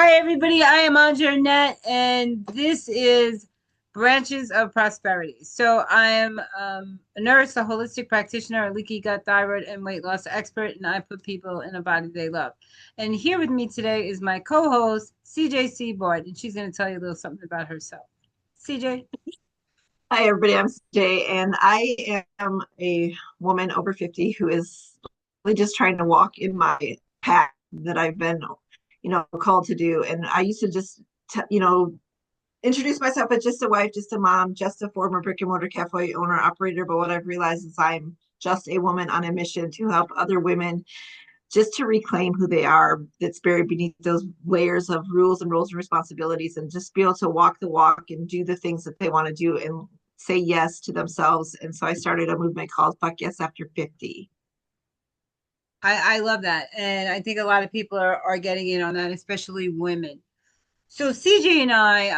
Hi, everybody. I am Andra Annette, and this is Branches of Prosperity. So, I am a nurse, a holistic practitioner, a leaky gut, thyroid, and weight loss expert, and I put people in a body they love. And here with me today is my co host, CJ Seaboard, and she's going to tell you a little something about herself. CJ? Hi, everybody. I'm CJ, and I am a woman over 50 who is really just trying to walk in my path that I've been, called to do. And I used to just, introduce myself as just a wife, just a mom, just a former brick and mortar cafe owner operator. But what I've realized is I'm just a woman on a mission to help other women just to reclaim who they are that's buried beneath those layers of rules and roles and responsibilities, and just be able to walk the walk and do the things that they want to do and say yes to themselves. And so I started a movement called Fuck Yes After 50. I love that. And I think a lot of people are getting in on that, especially women. So CJ and I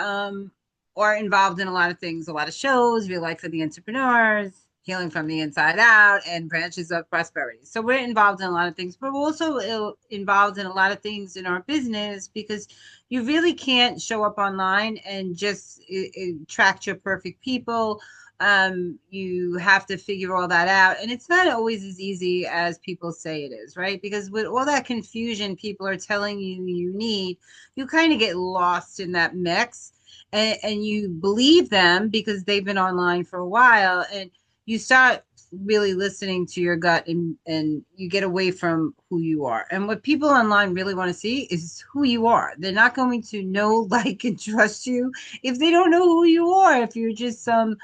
are involved in a lot of things, a lot of shows, Real Life for the Entrepreneurs, Healing from the Inside Out, and Branches of Prosperity. So we're involved in a lot of things, but we're also involved in a lot of things in our business because you really can't show up online and just attract your perfect people. You have to figure all that out. And it's not always as easy as people say it is, right? Because with all that confusion people are telling you you need, you kind of get lost in that mix and you believe them because they've been online for a while and you start really listening to your gut and you get away from who you are. And what people online really want to see is who you are. They're not going to know, like, and trust you if they don't know who you are. If you're just some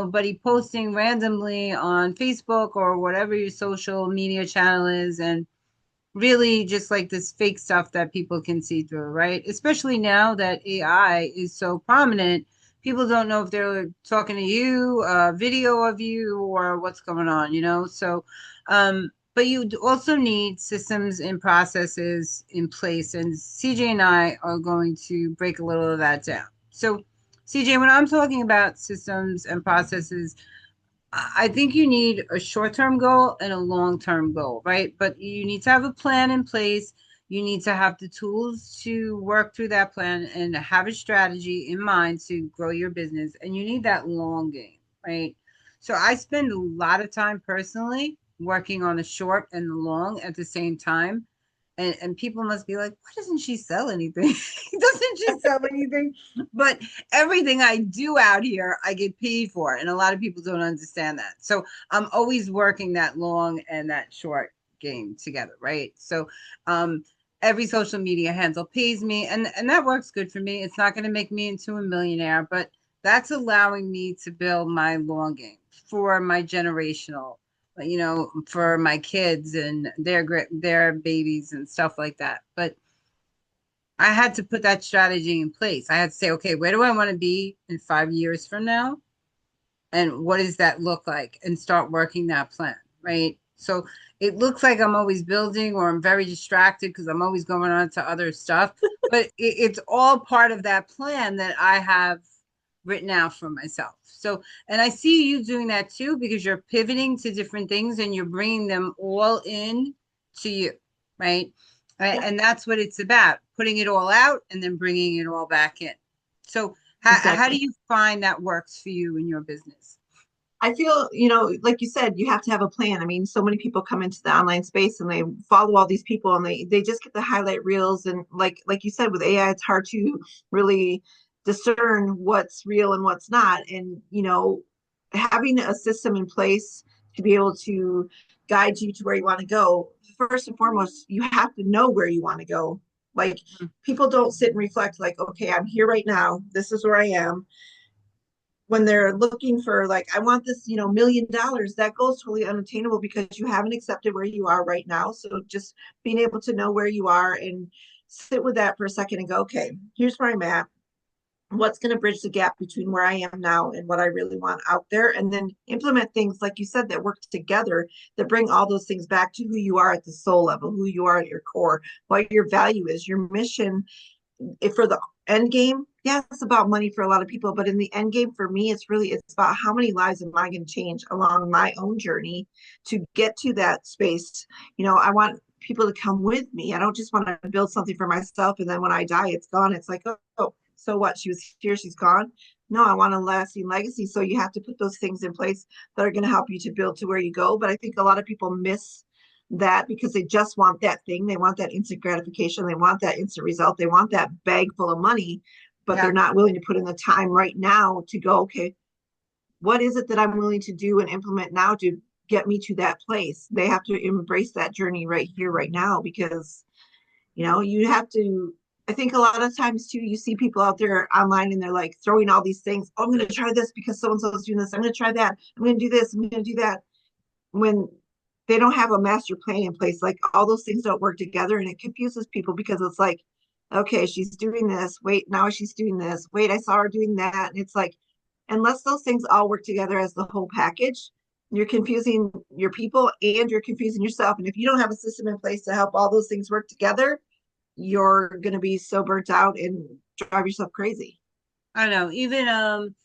buddy posting randomly on Facebook or whatever your social media channel is, and really just like this fake stuff that people can see through, right? Especially now that AI is so prominent, people don't know if they're talking to you, a video of you, or what's going on, So, but you also need systems and processes in place, and CJ and I are going to break a little of that down. So, CJ, when I'm talking about systems and processes, I think you need a short-term goal and a long-term goal, right? But you need to have a plan in place. You need to have the tools to work through that plan and have a strategy in mind to grow your business. And you need that long game, right? So I spend a lot of time personally working on the short and the long at the same time. And people must be like, why doesn't she sell anything? Doesn't she sell anything? But everything I do out here, I get paid for. And a lot of people don't understand that. So I'm always working that long and that short game together, right? So every social media handle pays me, and that works good for me. It's not going to make me into a millionaire, but that's allowing me to build my long game for my generational, for my kids and their babies and stuff like that. But I had to put that strategy in place. I had to say, okay, where do I want to be in 5 years from now? And what does that look like? And start working that plan, right? So it looks like I'm always building or I'm very distracted because I'm always going on to other stuff. But it's all part of that plan that I have written out for myself. So, and I see you doing that too because you're pivoting to different things and you're bringing them all in to you, right? Yeah, And that's what it's about, putting it all out and then bringing it all back in. So, how do exactly. you find that works for you in your business? I feel, like you said, you have to have a plan. I mean, so many people come into the online space and they follow all these people and they just get the highlight reels. And like you said, with AI, it's hard to really discern what's real and what's not. And, having a system in place to be able to guide you to where you want to go, first and foremost, you have to know where you want to go. Like, people don't sit and reflect, like, okay, I'm here right now. This is where I am. When they're looking for, like, I want this, $1 million, that goes totally unattainable because you haven't accepted where you are right now. So just being able to know where you are and sit with that for a second and go, okay, here's where I'm at. What's going to bridge the gap between where I am now and what I really want out there? And then implement things, like you said, that work together, that bring all those things back to who you are at the soul level, who you are at your core, what your value is, your mission. If for the end game, yeah, it's about money for a lot of people, but in the end game for me, it's about how many lives am I going to change along my own journey to get to that space. I want people to come with me. I don't just want to build something for myself and then when I die, it's gone. It's like, oh, so what? She was here, she's gone. No, I want a lasting legacy. So you have to put those things in place that are going to help you to build to where you go. But I think a lot of people miss that because they just want that thing. They want that instant gratification. They want that instant result. They want that bag full of money, but they're Yeah. not willing to put in the time right now to go, okay, what is it that I'm willing to do and implement now to get me to that place? They have to embrace that journey right here, right now, because, you have to. I think a lot of times too, you see people out there online and they're like throwing all these things. Oh, I'm going to try this because so and so is doing this. I'm going to try that. I'm going to do this. I'm going to do that. When they don't have a master plan in place, like all those things don't work together and it confuses people because it's like, okay, she's doing this. Wait, now she's doing this. Wait, I saw her doing that. And it's like, unless those things all work together as the whole package, you're confusing your people and you're confusing yourself. And if you don't have a system in place to help all those things work together, you're going to be so burnt out and drive yourself crazy. I don't know. Even I'm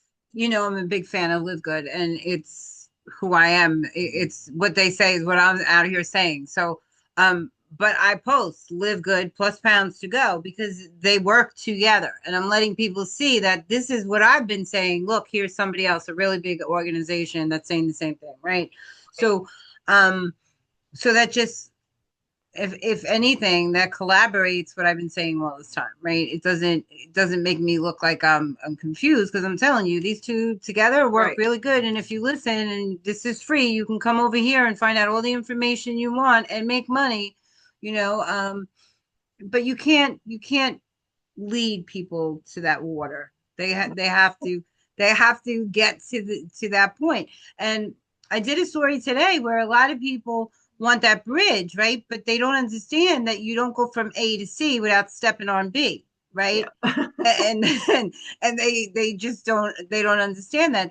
a big fan of Live Good, and it's who I am. It's what they say is what I'm out here saying. So, but I post Live Good plus pounds to go because they work together, and I'm letting people see that this is what I've been saying. Look, here's somebody else, a really big organization that's saying the same thing, right? So, um, so that just if anything that collaborates what I've been saying all this time, right? It doesn't make me look like I'm confused because I'm telling you these two together work Right. really good. And if you listen and this is free, you can come over here and find out all the information you want and make money, you know. But you can't lead people to that water. They have to get to that point. And I did a story today where a lot of people want that bridge, right? But they don't understand that you don't go from A to C without stepping on B, right? Yeah. And and they just don't understand that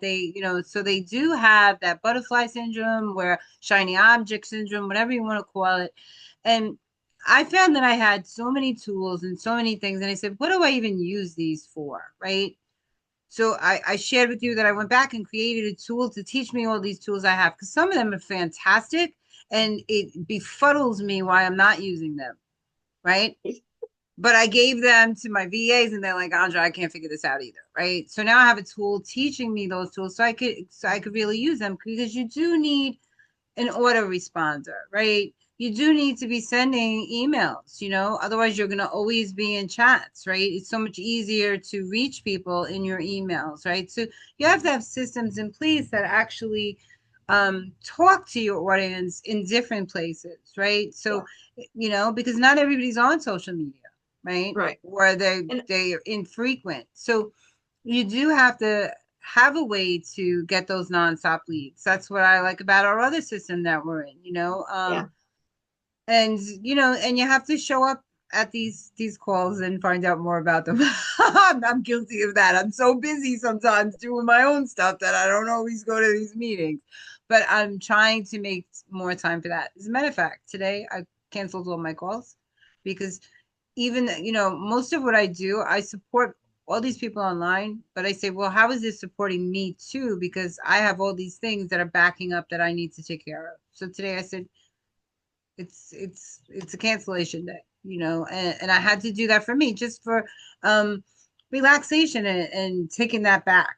so they do have that butterfly syndrome where shiny object syndrome, whatever you want to call it. And I found that I had so many tools and so many things, and I said, what do I even use these for, right? So I shared with you that I went back and created a tool to teach me all these tools I have because some of them are fantastic and it befuddles me why I'm not using them, right? But I gave them to my VAs and they're like, Andra, I can't figure this out either, right? So now I have a tool teaching me those tools so I could really use them because you do need an autoresponder, right? You do need to be sending emails, otherwise you're going to always be in chats, right? It's so much easier to reach people in your emails, right? So you have to have systems in place that actually talk to your audience in different places, right? Yeah. So, because not everybody's on social media, right? Right. Or they And they are infrequent. So you do have to have a way to get those nonstop leads. That's what I like about our other system that we're in, yeah. and you have to show up at these calls and find out more about them. I'm guilty of that. I'm so busy sometimes doing my own stuff that I don't always go to these meetings, but I'm trying to make more time for that. As a matter of fact, today I canceled all my calls because even most of what I do, I support all these people online, but I say, well, how is this supporting me too? Because I have all these things that are backing up that I need to take care of. So today I said, it's a cancellation day, and I had to do that for me, just for um relaxation and taking that back,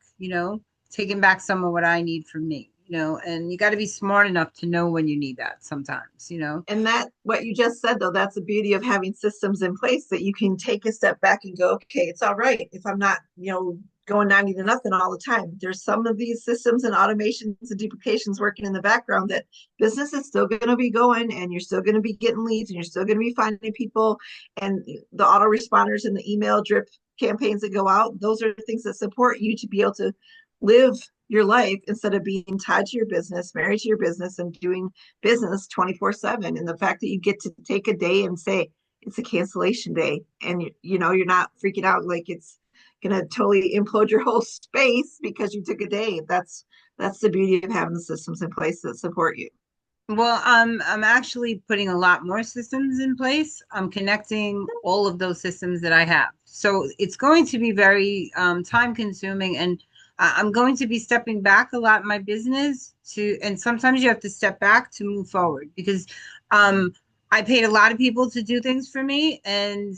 taking back some of what I need from me, and you got to be smart enough to know when you need that sometimes. And that, what you just said, though, that's the beauty of having systems in place that you can take a step back and go, okay, it's all right if I'm not, going 90 to nothing all the time. There's some of these systems and automations and duplications working in the background that business is still going to be going and you're still going to be getting leads and you're still going to be finding people. And the autoresponders and the email drip campaigns that go out, those are things that support you to be able to live your life instead of being tied to your business, married to your business, and doing business 24/7. And the fact that you get to take a day and say it's a cancellation day and you're not freaking out like it's going to totally implode your whole space because you took a day. That's the beauty of having the systems in place that support you. Well, I'm actually putting a lot more systems in place. I'm connecting all of those systems that I have. So it's going to be very time consuming, and I'm going to be stepping back a lot in my business and sometimes you have to step back to move forward because um, I paid a lot of people to do things for me, and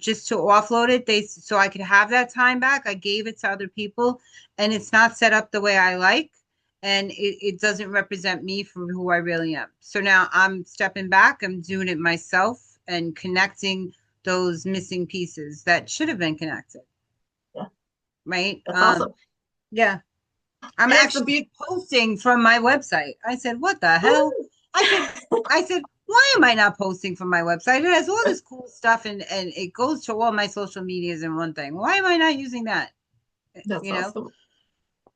just to offload it, so I could have that time back. I gave it to other people, and it's not set up the way I like, and it doesn't represent me for who I really am. So now I'm stepping back, I'm doing it myself and connecting those missing pieces that should have been connected, Yeah, right? that's awesome. Yeah. I'm And it's the actually beauty. posting from my website. I said, what the hell? Ooh, I said, I said, why am I not posting from my website? It has all this cool stuff, and it goes to all my social medias in one thing. Why am I not using that? that's You know? awesome.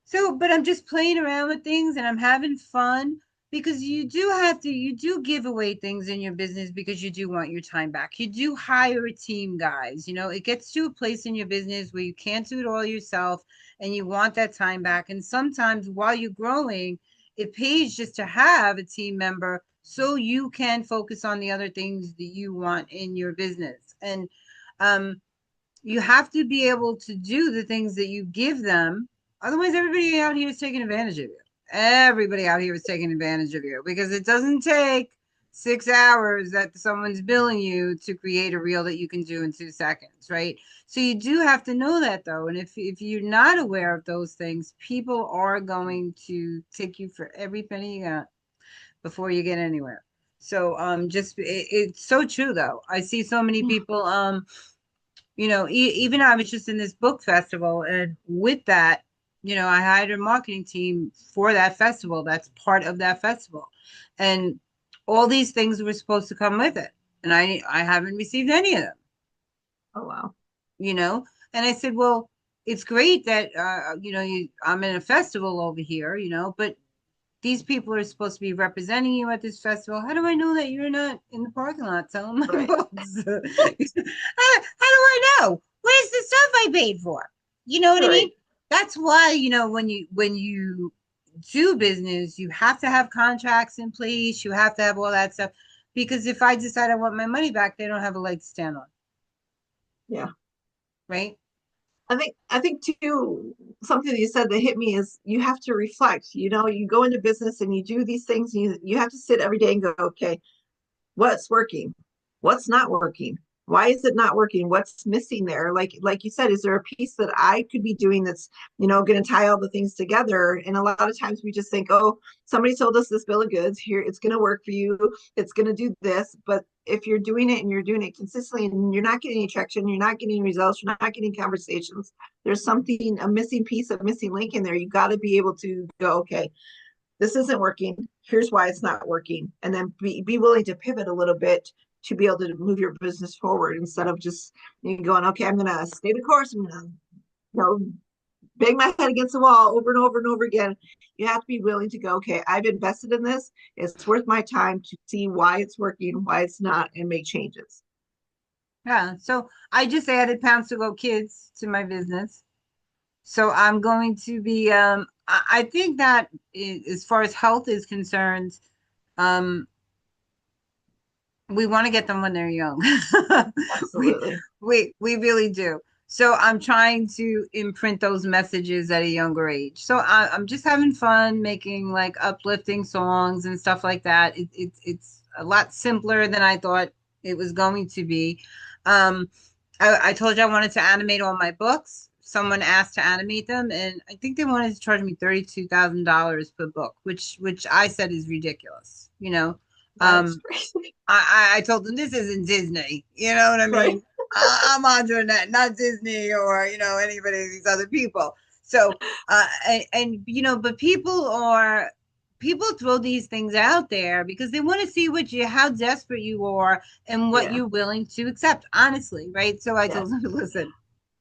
So, but I'm just playing around with things and I'm having fun, because you do give away things in your business because you do want your time back. You do hire a team, guys. It gets to a place in your business where you can't do it all yourself and you want that time back. And sometimes while you're growing, it pays just to have a team member so you can focus on the other things that you want in your business. And um, you have to be able to do the things that you give them. Otherwise, everybody out here is taking advantage of you. Everybody out here is taking advantage of you, because it doesn't take 6 hours that someone's billing you to create a reel that you can do in 2 seconds, right? So you do have to know that, though. And if you're not aware of those things, people are going to take you for every penny you got before you get anywhere. So it's so true, though. I see so many Yeah. people even I was just in this book festival, and with that, I hired a marketing team for that festival. That's part of that festival. And all these things were supposed to come with it. And I haven't received any of them, Oh wow. you know? And I said, well, it's great that, I'm in a festival over here, but these people are supposed to be representing you at this festival. How do I know that you're not in the parking lot selling my Right. books? How do I know? Where's the stuff I paid for? You know what I mean? Right. That's why, when you do business, you have to have contracts in place. You have to have all that stuff. Because if I decide I want my money back, they don't have a leg to stand on, Yeah. right? I think too, something that you said that hit me is you have to reflect. You go into business and you do these things, and you have to sit every day and go, okay, what's working, what's not working, why is it not working, what's missing there, like you said, is there a piece that I could be doing that's going to tie all the things together? And a lot of times we just think, oh, somebody sold us this bill of goods, here it's going to work for you, it's going to do this. But if you're doing it and you're doing it consistently and you're not getting any traction, you're not getting results, you're not getting conversations, there's something, a missing piece, a missing link in there. You got to be able to go, okay, this isn't working, here's why it's not working, and then be willing to pivot a little bit to be able to move your business forward, instead of just going, okay, I'm gonna stay the course, I'm gonna know bang my head against the wall over and over and over again. You have to be willing to go, okay, I've invested in this, it's worth my time to see why it's working, why it's not, and make changes. Yeah. So I just added Pounds to Go Kids to my business. So I'm going to be, I think that as far as health is concerned, um, we want to get them when they're young. we, Absolutely. we really do. So I'm trying to imprint those messages at a younger age. So I'm just having fun making like uplifting songs and stuff like that. It's a lot simpler than I thought it was going to be. Um, I told you I wanted to animate all my books. Someone asked to animate them, and I think they wanted to charge me $32,000 per book, which I said is ridiculous. That's Um, crazy. I told them this isn't Disney. You know what I Right. mean? I'm Andra Annette, not Disney or anybody of these other people. So but people throw these things out there because they want to see how desperate you are and what Yeah. you're willing to accept, honestly, right? So I told Yes. them, listen,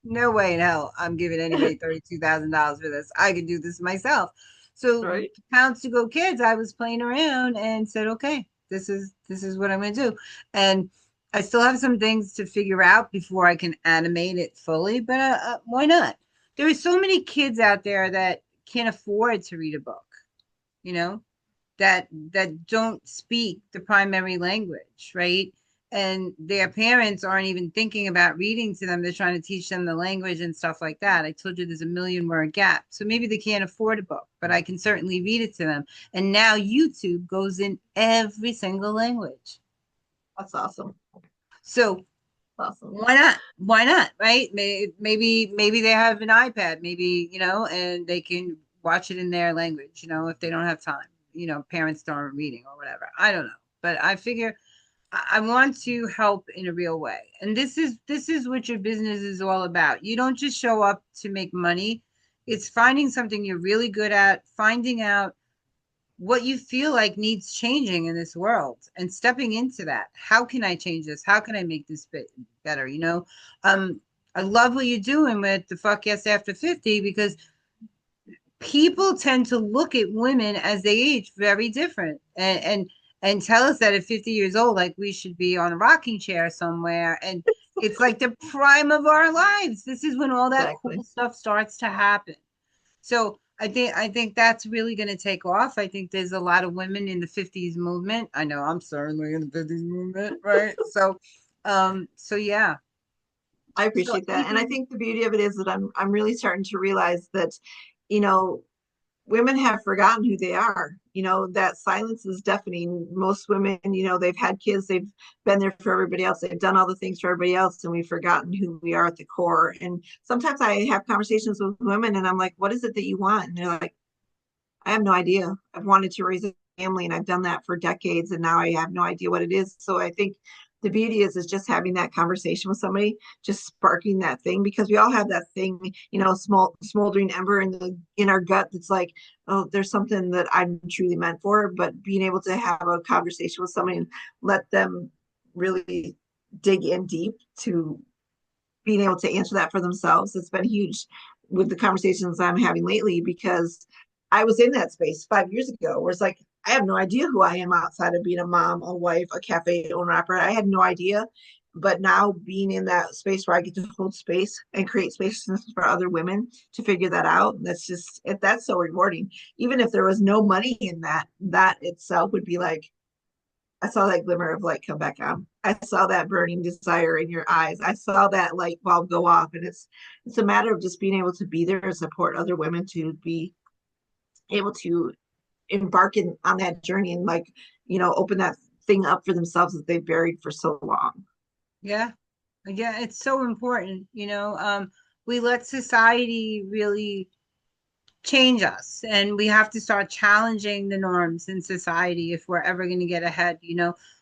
no way in hell I'm giving anybody $32,000 for this. I can do this myself. So Right. Pounds to Go Kids, I was playing around and said, okay, this is what I'm going to do. And I still have some things to figure out before I can animate it fully, but why not? There are so many kids out there that can't afford to read a book, you know, that don't speak the primary language, right? And their parents aren't even thinking about reading to them. They're trying to teach them the language and stuff like that. I told you there's a million word gap. So maybe they can't afford a book, but I can certainly read it to them. And now YouTube goes in every single language. That's awesome. So Awesome. why not? Why not? Right? Maybe they have an iPad, maybe, and they can watch it in their language, if they don't have time. Parents don't reading or whatever. I don't know. But I figure I want to help in a real way. And this is what your business is all about. You don't just show up to make money. It's finding something you're really good at, finding out what you feel like needs changing in this world and stepping into that. How can I change this? How can I make this better? I love what you're doing with the fuck yes after 50, because people tend to look at women as they age very different, and tell us that at 50 years old, like we should be on a rocking chair somewhere. And it's like the prime of our lives. This is when all that Exactly. cool stuff starts to happen. So I think that's really going to take off. I think there's a lot of women in the 50s movement. I know I'm certainly in the 50s movement, right? So yeah. I So appreciate that. And I anything, think the beauty of it is that I'm really starting to realize that, you know, women have forgotten who they are. That silence is deafening. Most women, they've had kids, they've been there for everybody else, they've done all the things for everybody else, and we've forgotten who we are at the core. And sometimes I have conversations with women and I'm like, what is it that you want? And they're like, I have no idea. I've wanted to raise a family and I've done that for decades and now I have no idea what it is. So I think the beauty is just having that conversation with somebody, just sparking that thing, because we all have that thing, small smoldering ember in our gut that's like, oh, there's something that I'm truly meant for. But being able to have a conversation with somebody and let them really dig in deep to being able to answer that for themselves, it's been huge with the conversations I'm having lately, because I was in that space 5 years ago where it's like, I have no idea who I am outside of being a mom, a wife, a cafe owner operator. I had no idea. But now being in that space where I get to hold space and create spaces for other women to figure that out, that's so rewarding. Even if there was no money in that, that itself would be like, I saw that glimmer of light come back on. I saw that burning desire in your eyes. I saw that light bulb go off. And it's a matter of just being able to be there and support other women to be able to embark on that journey and open that thing up for themselves that they've buried for so long. yeah. Yeah, it's so important. We let society really change us, and we have to start challenging the norms in society if we're ever going to get ahead.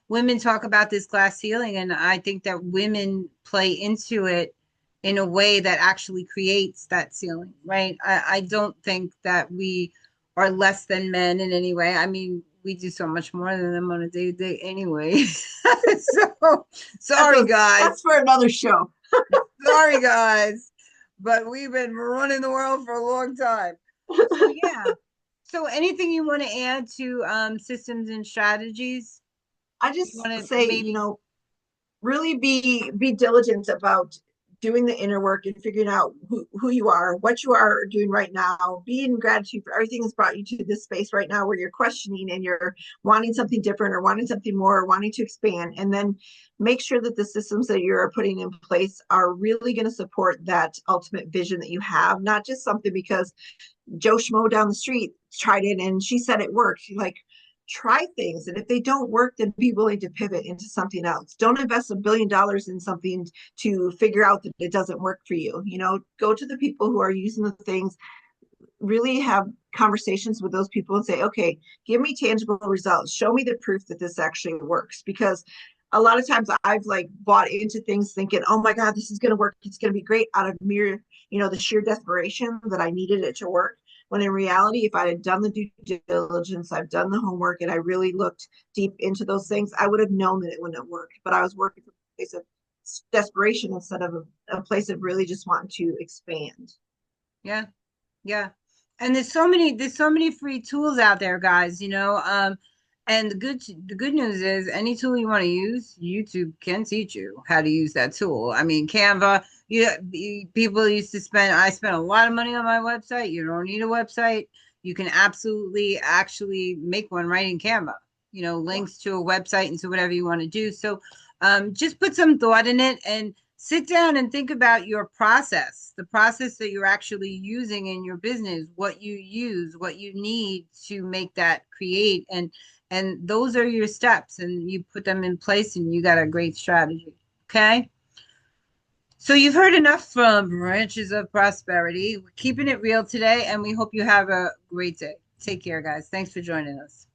Women talk about this glass ceiling, and I think that women play into it in a way that actually creates that ceiling, right? I don't think that we are less than men in any way. I mean, we do so much more than them on a day-to-day anyway. So That's sorry that's guys. for another show. Sorry guys. But we've been running the world for a long time. So yeah. So anything you want to add to systems and strategies? I You just want to say, maybe, really be diligent about doing the inner work and figuring out who you are, what you are doing right now. Be in gratitude for everything that's brought you to this space right now where you're questioning and you're wanting something different or wanting something more or wanting to expand. And then make sure that the systems that you're putting in place are really going to support that ultimate vision that you have, not just something because Joe Schmo down the street tried it and she said it worked. Like, try things. And if they don't work, then be willing to pivot into something else. Don't invest $1 billion in something to figure out that it doesn't work for you. Go to the people who are using the things, really have conversations with those people and say, okay, give me tangible results. Show me the proof that this actually works. Because a lot of times I've bought into things thinking, oh my God, this is going to work. It's going to be great out of mere, the sheer desperation that I needed it to work. When in reality, if I had done the due diligence, I've done the homework, and I really looked deep into those things, I would have known that it wouldn't have worked. But I was working from a place of desperation instead of a place of really just wanting to expand. yeah, yeah. And there's so many free tools out there, guys, and the good news is any tool you want to use, YouTube can teach you how to use that tool. I mean, Canva, people used to I spent a lot of money on my website. You don't need a website. You can absolutely actually make one right in Canva, Yeah. links to a website and to whatever you want to do. So just put some thought in it, and sit down and think about your process, the process that you're actually using in your business, what you use, what you need to make that create, and those are your steps, and you put them in place, and you got a great strategy. Okay. So you've heard enough from Branches of Prosperity. We're keeping it real today, and we hope you have a great day. Take care, guys. Thanks for joining us.